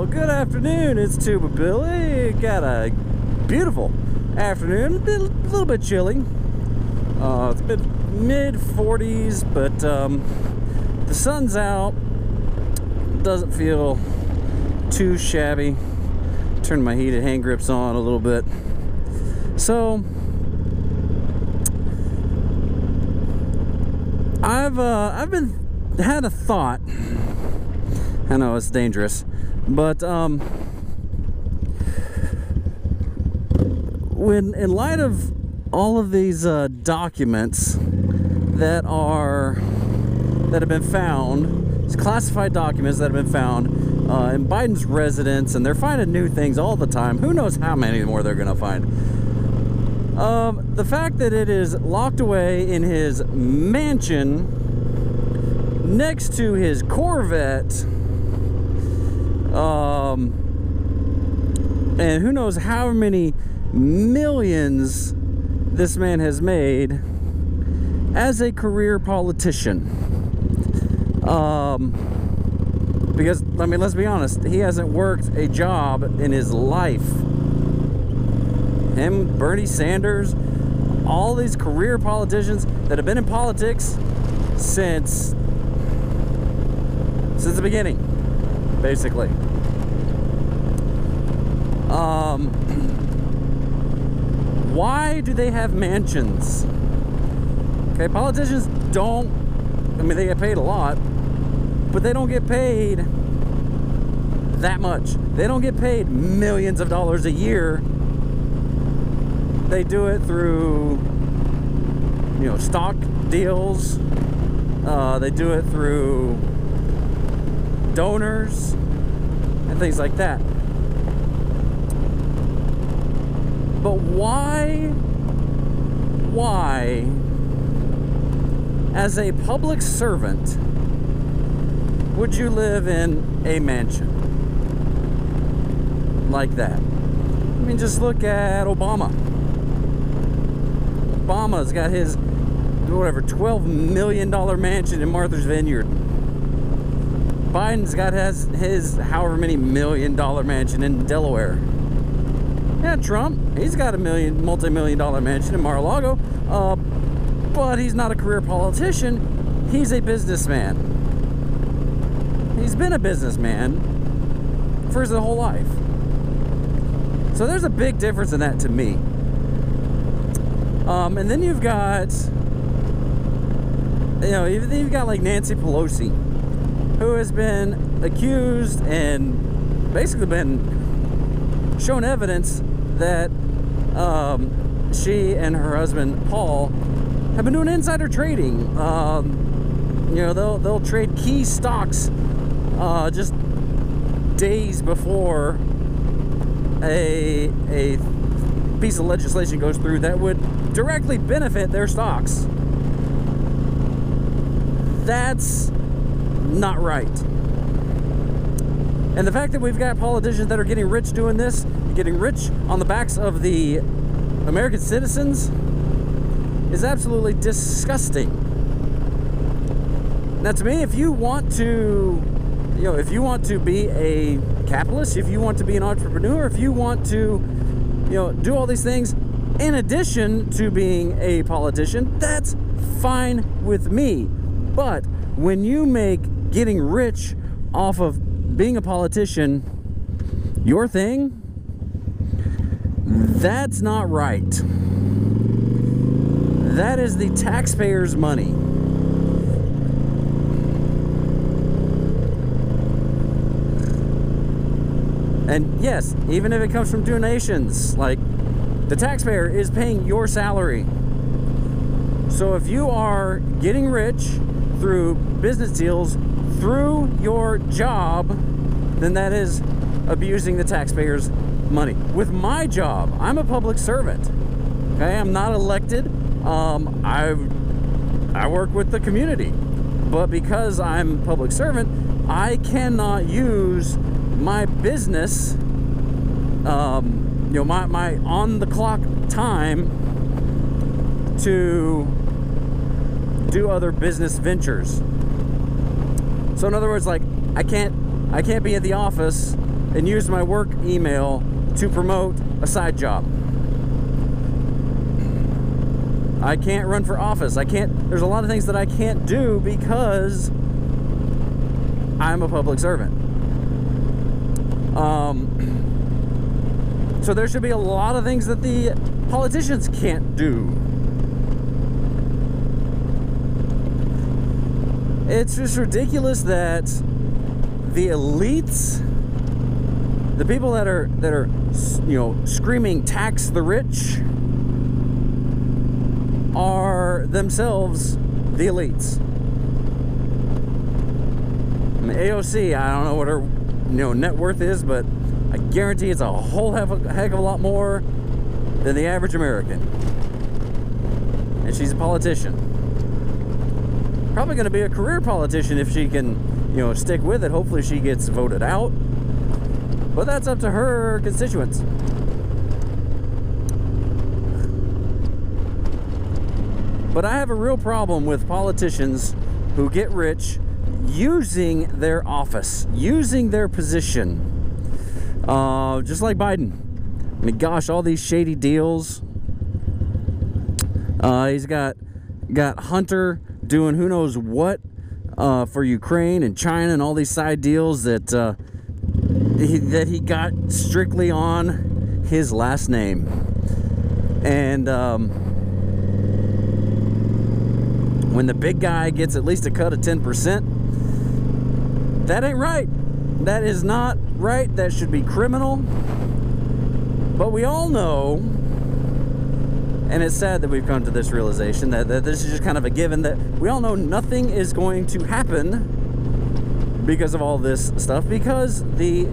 good afternoon. It's Tuba Billy. Got a beautiful afternoon. A little bit chilly. It's been mid-40s, but the sun's out. Doesn't feel too shabby. Turned my heated hand grips on a little bit. So I've been had a thought. I know it's dangerous, but when in light of all of these documents that have been found, these classified documents that have been found in Biden's residence, and they're finding new things all the time. Who knows how many more they're gonna find? The fact that it is locked away in his mansion next to his Corvette, and who knows how many millions this man has made as a career politician. Because, I mean, let's be honest, he hasn't worked a job in his life. Him, Bernie Sanders, all these career politicians that have been in politics since the beginning, basically. Why do they have mansions? Okay, politicians don't, I mean, they get paid a lot, but they don't get paid that much. They don't get paid millions of dollars a year. They do it through, you know, stock deals. They do it through donors and things like that. But why, as a public servant, would you live in a mansion like that? I mean, just look at Obama. Obama's got his, whatever, $12 million mansion in Martha's Vineyard. Biden's got his however many $1 million mansion in Delaware. Yeah, Trump, he's got a multi-million-dollar mansion in Mar-a-Lago, but he's not a career politician. He's a businessman. He's been a businessman for his whole life. So there's a big difference in that to me. And then you've got, you know, you've got like Nancy Pelosi, who has been accused and basically been shown evidence that she and her husband Paul have been doing insider trading. You know, they'll trade key stocks just days before a piece of legislation goes through that would directly benefit their stocks. That's not right. And the fact that we've got politicians that are getting rich doing this, getting rich on the backs of the American citizens, is absolutely disgusting. Now, to me, if you want to, you know, if you want to be a capitalist, if you want to be an entrepreneur, if you want to, you know, do all these things in addition to being a politician, that's fine with me. But when you make getting rich off of being a politician your thing, that's not right. That is the taxpayers' money. And yes, even if it comes from donations, like, the taxpayer is paying your salary. So if you are getting rich through business deals, through your job, then that is abusing the taxpayers' money. With my job, I'm a public servant. Okay, I'm not elected. I work with the community, but because I'm a public servant, I cannot use my business, you know, my on-the-clock time to do other business ventures. So in other words, like, I can't be at the office and use my work email to promote a side job. I can't run for office. There's a lot of things that I can't do because I'm a public servant. So there should be a lot of things that the politicians can't do. It's just ridiculous that the elites, the people that are screaming tax the rich, are themselves the elites. I mean, AOC, I don't know what her net worth is, but I guarantee it's a whole heck of a lot more than the average American. And she's a politician. Probably going to be a career politician if she can, stick with it. Hopefully she gets voted out. But that's up to her constituents. But I have a real problem with politicians who get rich using their office, using their position. Just like Biden. I mean, gosh, all these shady deals. He's got Hunter doing who knows what for Ukraine and China and all these side deals that he got strictly on his last name. And when the big guy gets at least a cut of 10%, that ain't right. That is not right. That should be criminal. But we all know, and it's sad that we've come to this realization that this is just kind of a given, that we all know nothing is going to happen because of all this stuff, because the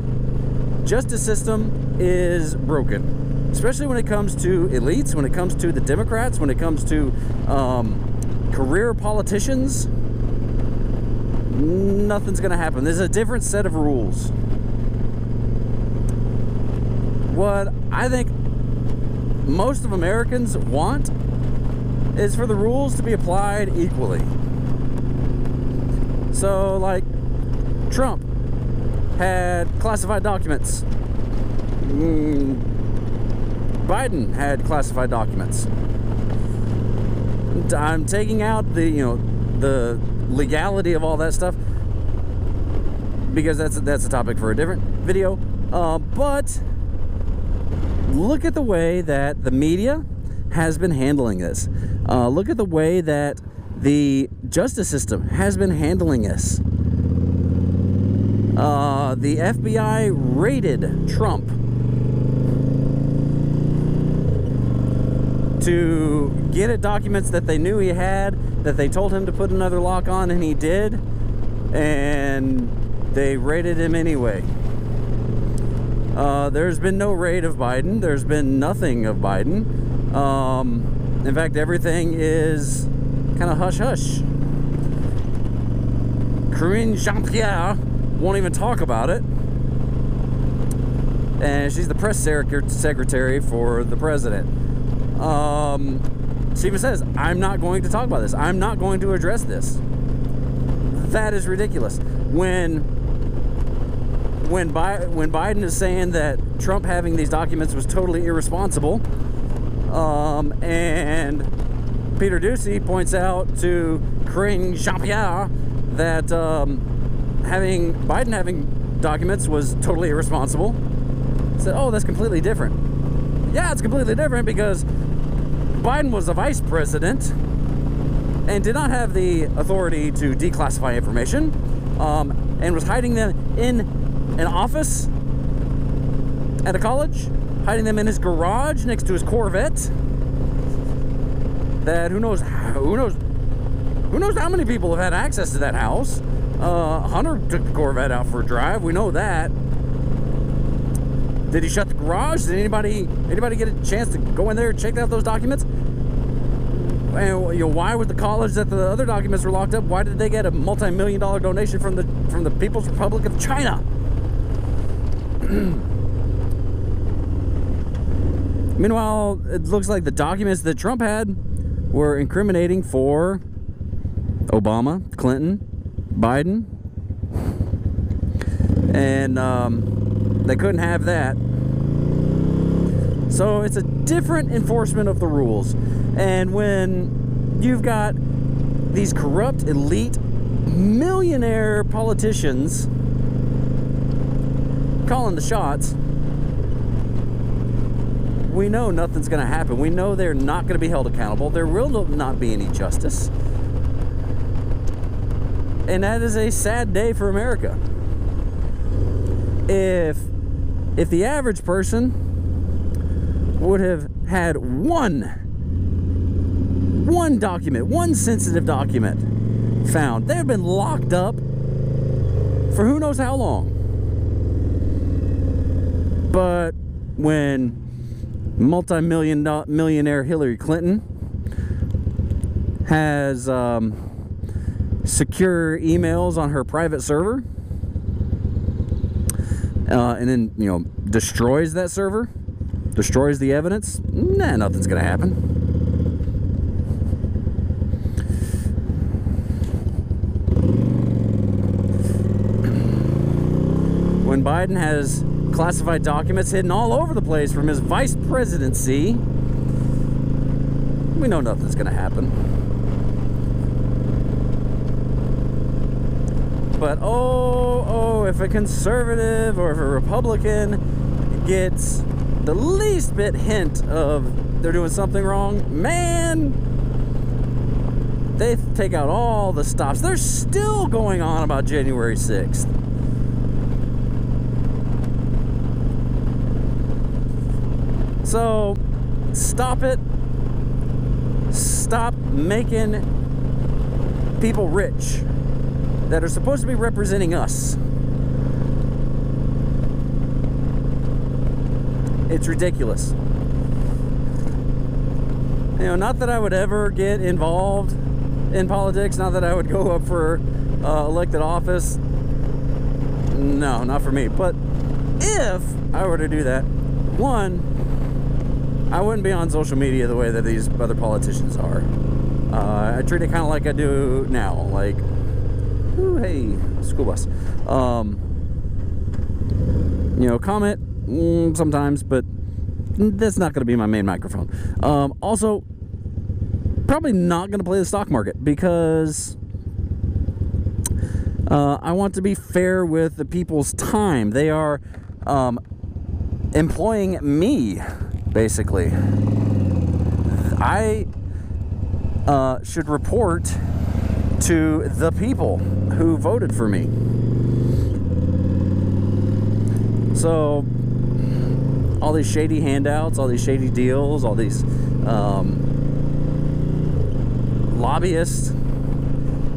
justice system is broken, especially when it comes to elites, when it comes to the Democrats, when it comes to career politicians. Nothing's going to happen. There's a different set of rules. What I think most of Americans want is for the rules to be applied equally. So, like, Trump had classified documents. Biden had classified documents. I'm taking out the legality of all that stuff because that's a topic for a different video. But look at the way that the media has been handling this. Look at the way that the justice system has been handling this. The FBI raided Trump to get at documents that they knew he had, that they told him to put another lock on, and he did, and they raided him anyway. There's been no raid of Biden. There's been nothing of Biden. In fact, everything is kind of hush-hush. Karine Jean-Pierre won't even talk about it. And she's the press secretary for the president. She even says, I'm not going to talk about this. I'm not going to address this. That is ridiculous. When Biden is saying that Trump having these documents was totally irresponsible, and Peter Doocy points out to Karine Jean-Pierre that Biden having documents was totally irresponsible, said, oh, that's completely different. Yeah, it's completely different because Biden was the vice president and did not have the authority to declassify information, and was hiding them in an office at a college, hiding them in his garage next to his Corvette. That who knows how many people have had access to that house. Hunter took the Corvette out for a drive. We know that. Did he shut the garage? Did anybody get a chance to go in there and check out those documents? And why was the college that the other documents were locked up? Why did they get a multi-million-dollar donation from the People's Republic of China? Meanwhile, it looks like the documents that Trump had were incriminating for Obama, Clinton, Biden, and They couldn't have that. So it's a different enforcement of the rules. And when you've got these corrupt, elite, millionaire politicians calling the shots, we know nothing's going to happen. We know they're not going to be held accountable. There will not be any justice. And that is a sad day for America. If the average person would have had one document, one sensitive document found, they've been locked up for who knows how long. But when millionaire Hillary Clinton has secure emails on her private server, and then, you know, destroys that server, destroys the evidence, nah, nothing's gonna happen. When Biden has classified documents hidden all over the place from his vice presidency, we know nothing's gonna happen. But if a conservative or if a Republican gets the least bit hint of they're doing something wrong, man, they take out all the stops. They're still going on about January 6th. So, stop it. Stop making people rich that are supposed to be representing us. It's ridiculous. You know, not that I would ever get involved in politics, not that I would go up for elected office. No, not for me. But if I were to do that, one, I wouldn't be on social media the way that these other politicians are. I treat it kind of like I do now. Like, ooh, hey, school bus. You know, comment sometimes, but that's not going to be my main microphone. Also, probably not going to play the stock market because I want to be fair with the people's time. They are employing me, basically. I should report to the people who voted for me. So all these shady handouts, all these shady deals, all these lobbyists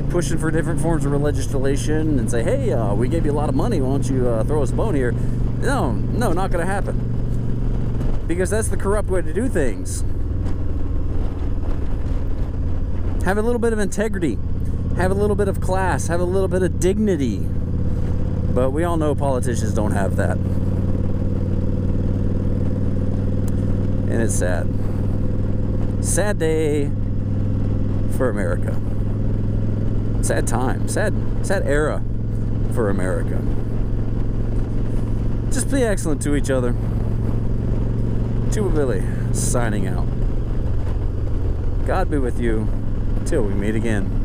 pushing for different forms of legislation and say, hey, we gave you a lot of money, why don't you throw us a bone here? No, not going to happen. Because that's the corrupt way to do things. Have a little bit of integrity. Have a little bit of class. Have a little bit of dignity. But we all know politicians don't have that. And it's sad. Sad day for America. Sad time. Sad era for America. Just be excellent to each other. Tuba Billy, signing out. God be with you till we meet again.